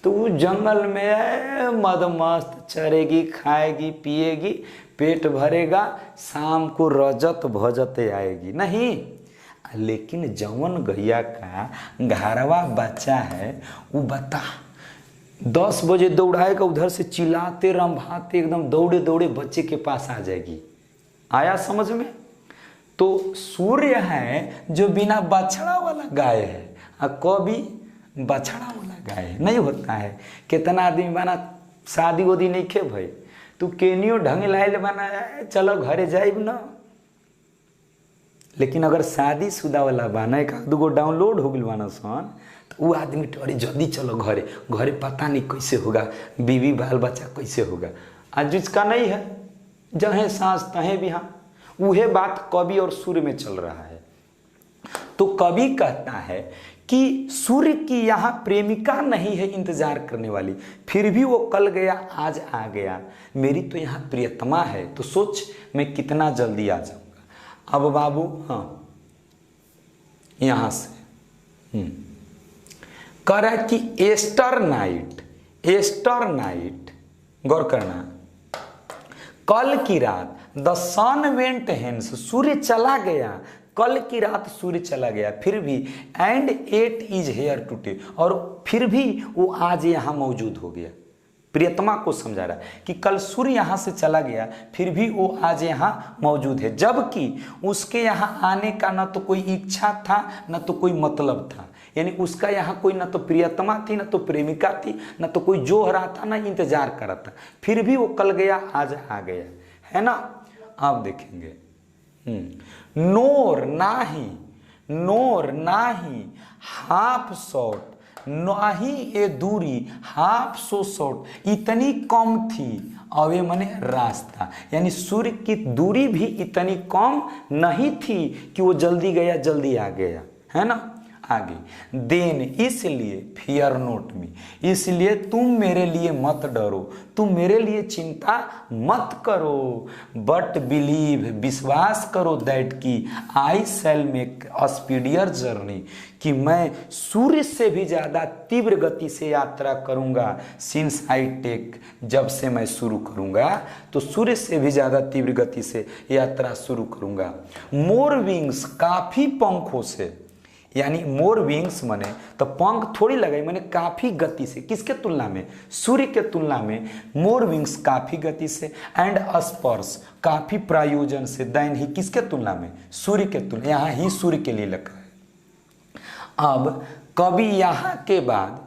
तो वो जंगल में मदमस्त चरेगी, खाएगी, पिएगी, पेट भरेगा, शाम को रजत भजत आएगी नहीं। लेकिन जवन गैया का घरवा बच्चा है, वो बता 10 बजे दौड़ाएगा, उधर से चिल्लाते रंभाते एकदम दौड़े दौड़े बच्चे के पास आ जाएगी। आया समझ में? तो सूर्य है जो बिना बछड़ा वाला गाय है, और कवि बछड़ा वाला गाय नहीं होता है। कितना आदमी बना शादी वोदी नहीं खे भाई, तू केनियो ढंग लाइल बना, चलो घरे जाइब ना। लेकिन अगर शादी शुदा वाला बना, 1-2 गो डाउनलोड हो गई बना सन, तो वो आदमी अरे जल्दी चलो घरे, घरे पता नहीं कैसे होगा, बीवी बाल बच्चा कैसे होगा। आज जिसका नहीं है, जहें सांस तहें भी, हाँ, वह बात कवि और सूर्य में चल रहा है। तो कवि कहता है कि सूर्य की यहाँ प्रेमिका नहीं है इंतजार करने वाली, फिर भी वो कल गया आज आ गया, मेरी तो यहाँ प्रियतमा है, तो सोच मैं कितना जल्दी आ जाऊंगा। अब बाबू, हाँ, यहां से कह रहा है कि एस्टर नाइट, एस्टर नाइट, गौर करना, कल की रात, द सन वेंट हेंस, सूर्य चला गया, कल की रात सूर्य चला गया, फिर भी, and it is here today, और फिर भी वो आज यहाँ मौजूद हो गया। प्रियतमा को समझा रहा है कि कल सूर्य यहाँ से चला गया, फिर भी वो आज यहाँ मौजूद है, जबकि उसके यहाँ आने का न तो कोई इच्छा था न तो कोई मतलब था। यानी उसका यहाँ कोई ना तो प्रियतमा थी, ना तो प्रेमिका थी, ना तो कोई जो रहा था, ना इंतजार कर रहा था, फिर भी वो कल गया आज आ गया, है ना। आप देखेंगे नोर नाही, नोर नाही हाफ शॉट, नाही ये दूरी हाफ सो शॉट, इतनी कम थी अवे मने रास्ता, यानी सूर्य की दूरी भी इतनी कम नहीं थी कि वो जल्दी गया जल्दी आ गया, है ना। आगे देन इसलिए फियर नोट मी, इसलिए तुम मेरे लिए मत डरो, तुम मेरे लिए चिंता मत करो, बट बिलीव विश्वास करो दैट की आई शैल मेक अ स्पीडियर जर्नी, कि मैं सूर्य से भी ज़्यादा तीव्र गति से यात्रा करूंगा, सिंस आई टेक, जब से मैं शुरू करूंगा तो सूर्य से भी ज़्यादा तीव्र गति से यात्रा शुरू करूंगा। मोर विंग्स काफ़ी पंखों से, यानी मोर विंग्स मने तो पंख थोड़ी लगाई, मैंने काफ़ी गति से, किसके तुलना में, सूर्य के तुलना में मोर विंग्स काफ़ी गति से, एंड स्पर्श काफ़ी प्रायोजन से, दैन ही किसके तुलना में, सूर्य के तुलना, यहाँ ही सूर्य के लिए लिखा है। अब कभी यहाँ के बाद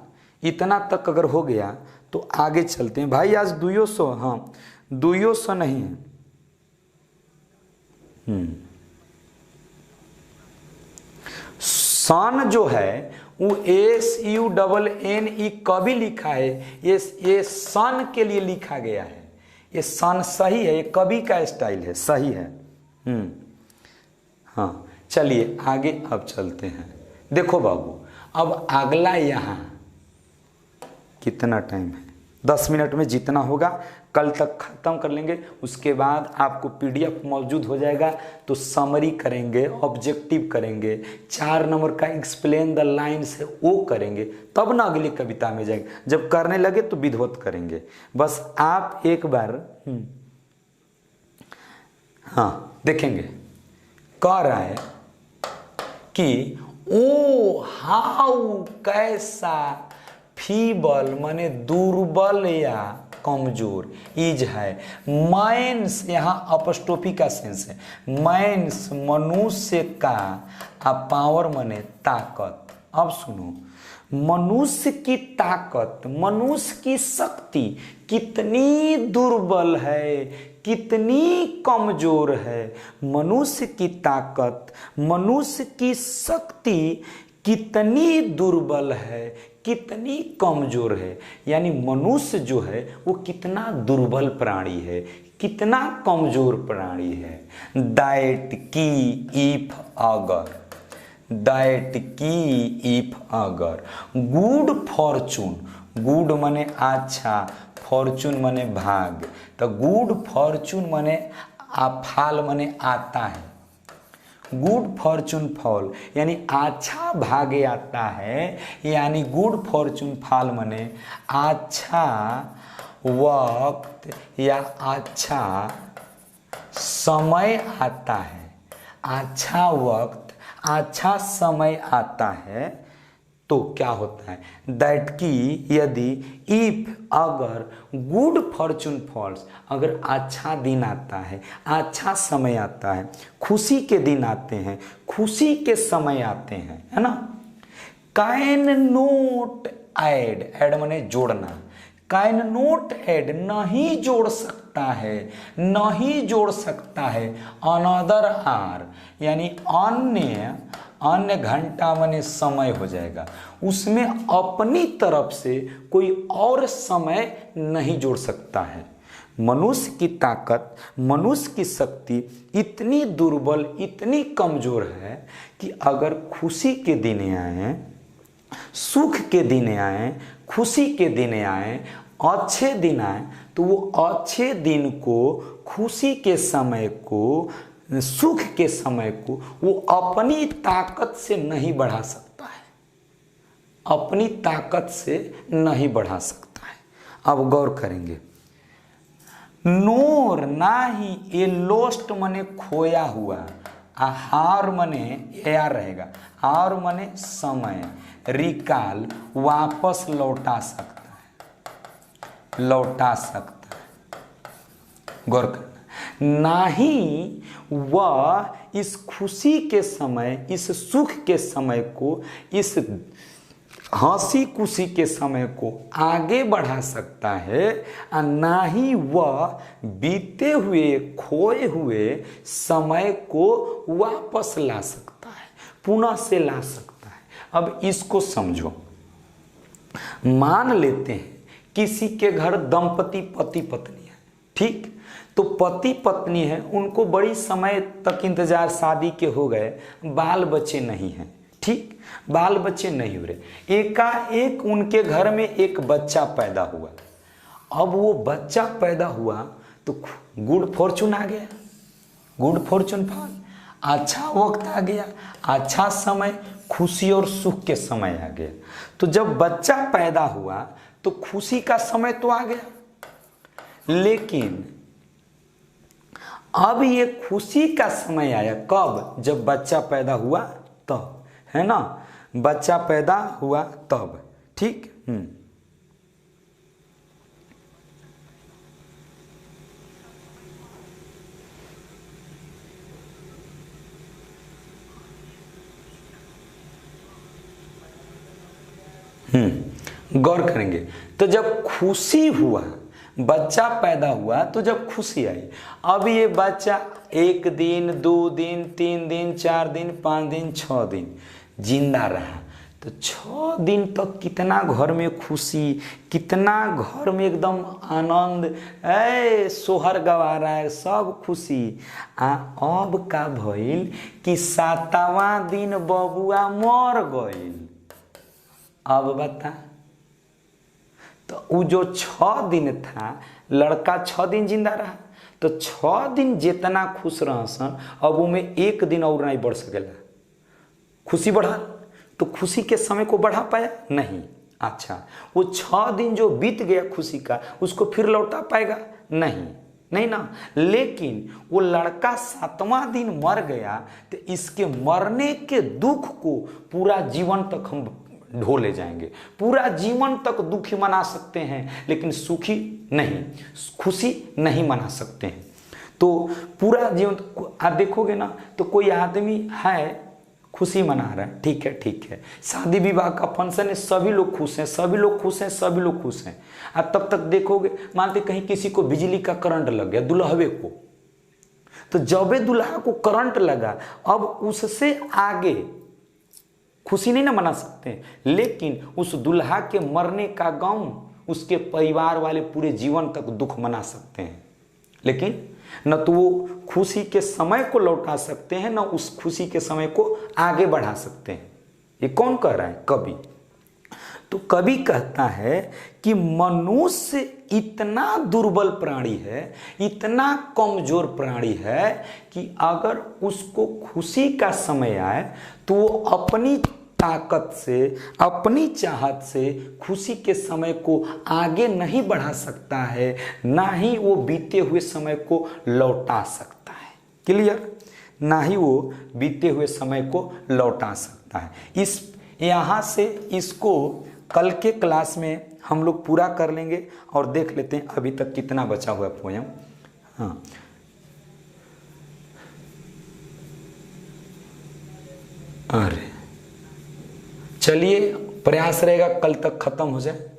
इतना तक अगर हो गया तो आगे चलते हैं भाई। आज 200, हाँ 200 नहीं है, सन जो है वो SUNNE कभी लिखा है, ये सन के लिए लिखा गया है, ये सन सही है, ये कवि का स्टाइल है, सही है। हाँ चलिए आगे अब चलते हैं। देखो बाबू अब अगला यहाँ कितना टाइम है, 10 मिनट में जितना होगा कल तक ख़त्म कर लेंगे, उसके बाद आपको PDF मौजूद हो जाएगा, तो समरी करेंगे, ऑब्जेक्टिव करेंगे, 4 नंबर का एक्सप्लेन द लाइन्स है वो करेंगे, तब ना अगली कविता में जाएंगे। जब करने लगे तो विधिवत करेंगे। बस आप एक बार हाँ देखेंगे, कह रहा है कि ओ हाउ कैसा, फीबल माने दुर्बल या कमजोर, इज है, मैंस यहाँ अपस्टोफी का सेंस है, मैंस मनुष्य का, पावर माने ताकत। अब सुनो, मनुष्य की ताकत, मनुष्य की शक्ति कितनी दुर्बल है, कितनी कमजोर है, मनुष्य की ताकत, मनुष्य की शक्ति कितनी दुर्बल है, कितनी कमजोर है, यानी मनुष्य जो है वो कितना दुर्बल प्राणी है, कितना कमजोर प्राणी है। दैट की इफ अगर, दैट की इफ अगर, गुड फॉर्चून, गुड माने अच्छा, फॉर्चून माने भाग, तो गुड फॉर्चून माने फाल माने आता है, गुड फॉर्चून फॉल यानी अच्छा भाग्य आता है, यानी गुड फॉर्चून फॉल माने अच्छा वक्त या अच्छा समय आता है, अच्छा वक्त अच्छा समय आता है। तो क्या होता है, दैट की यदि इफ अगर गुड फॉर्चून फॉल्स, अगर अच्छा दिन आता है, अच्छा समय आता है, खुशी के दिन आते हैं, खुशी के समय आते हैं, है ना। कैन नोट ऐड, ऐड माने जोड़ना, कैन नोट ऐड नहीं जोड़ सकता है, नहीं जोड़ सकता है, अनदर आर यानी अन्य, अन्य घंटा माने समय हो जाएगा, उसमें अपनी तरफ से कोई और समय नहीं जोड़ सकता है। मनुष्य की ताकत, मनुष्य की शक्ति इतनी दुर्बल, इतनी कमजोर है कि अगर खुशी के दिन आए, सुख के दिन आए, खुशी के दिन आए, अच्छे दिन आए, तो वो अच्छे दिन को, खुशी के समय को, सुख के समय को वो अपनी ताकत से नहीं बढ़ा सकता है, अपनी ताकत से नहीं बढ़ा सकता है। अब गौर करेंगे, नोर ना ही, ये लोस्ट मने खोया हुआ, हार मने यार रहेगा, हार मने समय, रिकाल वापस लौटा सकता है, लौटा सकता है। गौर करना, ना ही वह इस खुशी के समय, इस सुख के समय को, इस हंसी खुशी के समय को आगे बढ़ा सकता है और ना ही वह बीते हुए खोए हुए समय को वापस ला सकता है, पुनः से ला सकता है। अब इसको समझो। मान लेते हैं किसी के घर दंपति पति पत्नी है, ठीक, तो पति पत्नी है, उनको बड़ी समय तक इंतजार, शादी के हो गए, बाल बच्चे नहीं हैं, ठीक, बाल बच्चे नहीं हो रहे, एकाएक उनके घर में एक बच्चा पैदा हुआ। अब वो बच्चा पैदा हुआ तो गुड फॉर्चून आ गया, गुड फॉर्चून फॉल, अच्छा वक्त आ गया, अच्छा समय, खुशी और सुख के समय आ गया। तो जब बच्चा पैदा हुआ तो खुशी का समय तो आ गया, लेकिन अब ये खुशी का समय आया कब? जब बच्चा पैदा हुआ तब, है ना, बच्चा पैदा हुआ तब, ठीक। गौर करेंगे तो जब खुशी हुआ, बच्चा पैदा हुआ तो जब खुशी आई, अब ये बच्चा 1 दिन 2 दिन 3 दिन 4 दिन 5 दिन 6 दिन जिंदा रहा, तो 6 दिन तक कितना घर में खुशी, कितना घर में एकदम आनंद, सोहर गवा रहा है, सब खुशी। अब का भइल कि 7वां दिन बबुआ मर गइल। अब बता, तो वो जो 6 दिन था, लड़का 6 दिन जिंदा रहा, तो 6 दिन जितना खुश रहसन, अब वो में 1 दिन और नहीं बढ़ सकेला। खुशी बढ़ा तो खुशी के समय को बढ़ा पाया नहीं। अच्छा, वो 6 दिन जो बीत गया खुशी का, उसको फिर लौटा पाएगा नहीं, नहीं ना। लेकिन वो लड़का 7वां दिन मर गया, तो इसके मरने के दुख को पूरा जीवन तक हम ढो ले जाएंगे, पूरा जीवन तक दुखी मना सकते हैं, लेकिन सुखी नहीं, खुशी नहीं मना सकते हैं। तो पूरा जीवन आप देखोगे ना, तो कोई आदमी है खुशी मना रहा है, ठीक है, ठीक है, शादी विवाह का फंक्शन है, सभी लोग खुश हैं, सभी लोग खुश हैं, सभी लोग खुश हैं। अब तब तक देखोगे, मानते कहीं किसी को बिजली का करंट लग गया, दुल्हवे को, तो जब दुल्हा को करंट लगा, अब उससे आगे खुशी नहीं ना मना सकते, लेकिन उस दुल्हा के मरने का गम उसके परिवार वाले पूरे जीवन तक दुख मना सकते हैं। लेकिन न तो वो खुशी के समय को लौटा सकते हैं, न उस खुशी के समय को आगे बढ़ा सकते हैं। ये कौन कह रहा है? कवि। तो कवि कहता है कि मनुष्य इतना दुर्बल प्राणी है, इतना कमजोर प्राणी है कि अगर उसको खुशी का समय आए तो वो अपनी ताकत से, अपनी चाहत से खुशी के समय को आगे नहीं बढ़ा सकता है, ना ही वो बीते हुए समय को लौटा सकता है। क्लियर? ना ही वो बीते हुए समय को लौटा सकता है। इस यहाँ से इसको कल के क्लास में हम लोग पूरा कर लेंगे और देख लेते हैं अभी तक कितना बचा हुआ पोयम। हाँ, अरे चलिए, प्रयास रहेगा कल तक खत्म हो जाए।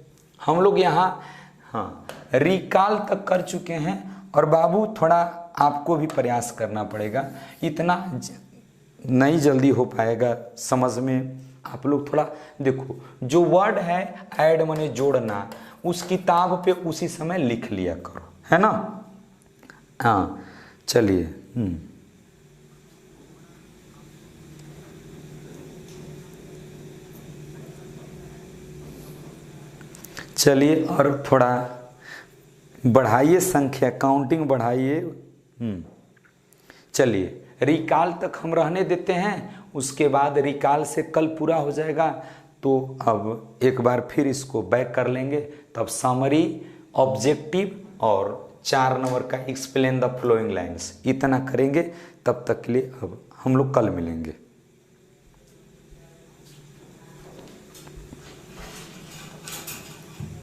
हम लोग यहाँ हाँ रिकाल तक कर चुके हैं, और बाबू थोड़ा आपको भी प्रयास करना पड़ेगा, इतना नहीं जल्दी हो पाएगा समझ में। आप लोग थोड़ा देखो, जो वर्ड है ऐड माने जोड़ना, उस किताब पे उसी समय लिख लिया करो, है ना। हाँ चलिए, चलिए और थोड़ा बढ़ाइए संख्या, काउंटिंग बढ़ाइए। चलिए, रिकाल तक हम रहने देते हैं, उसके बाद रिकाल से कल पूरा हो जाएगा, तो अब एक बार फिर इसको बैक कर लेंगे, तब समरी, ऑब्जेक्टिव और 4 नंबर का एक्सप्लेन द फ्लोइंग लाइंस, इतना करेंगे। तब तक के लिए अब हम लोग कल मिलेंगे।